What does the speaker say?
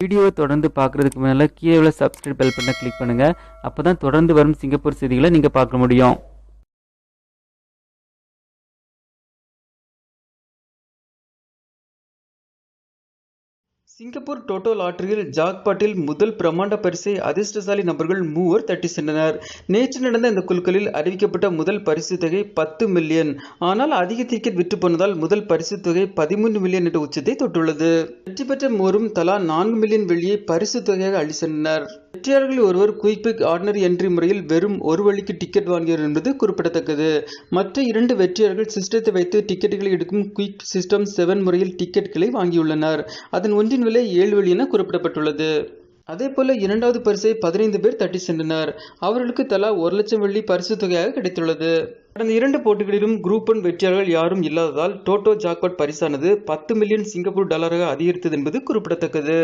வீடியோவை தொடர்ந்து பார்க்குறதுக்கு மேலே கீழே உள்ள சப்ஸ்கிரைப் பெல் பட்டனை கிளிக் பண்ணுங்கள். அப்போ தான் தொடர்ந்து வரும் சிங்கப்பூர் செய்திகளை நீங்கள் பார்க்க முடியும். சிங்கப்பூர் டோட்டோ லாட்டரியில் ஜாக்பாட்டில் முதல் பிரமாண்ட பரிசை அதிர்ஷ்டசாலி நபர்கள் 3 தட்டி சென்றனர். நேற்று நடந்த இந்த குழுக்களில் அறிவிக்கப்பட்ட முதல் பரிசு தொகை 10 மில்லியன். ஆனால் அதிக டிக்கெட் விற்று போனதால் முதல் பரிசு தொகை 13 மில்லியன் என்ற உச்சத்தை தொட்டுள்ளது. வெற்றி பெற்ற மூவரும் தலா 4 மில்லியன் வெள்ளியை பரிசு தொகையாக அள்ளி சென்றனர். வெற்றியாளர்கள் ஒருவர் குயிக்பிக் ஆர்டினரி என்ட்ரி முறையில் வெறும் ஒரு வழிக்கு டிக்கெட் வாங்கியவர் என்பது குறிப்பிடத்தக்கது. மற்ற 2 வெற்றியாளர்கள் சிஸ்டத்தை வைத்து டிக்கெட்டுகளை எடுக்கும் குயிக் சிஸ்டம் 7 முறையில் டிக்கெட்டுகளை வாங்கியுள்ளனர். அதன் ஒன்றின் விலை 7 வெள்ளி என குறிப்பிடப்பட்டுள்ளது. அதேபோல இரண்டாவது பரிசை 15 பேர் தட்டி சென்றனர். அவர்களுக்கு தலா 1 லட்சம் வெள்ளி பரிசு தொகையாக கிடைத்துள்ளது. கடந்த 2 போட்டிகளிலும் குரூப் 1 வெற்றியாளர்கள் யாரும் இல்லாததால் டோட்டோ ஜாக்பாட் பரிசானது 10 மில்லியன் சிங்கப்பூர் டாலராக அதிகரித்தது என்பது குறிப்பிடத்தக்கது.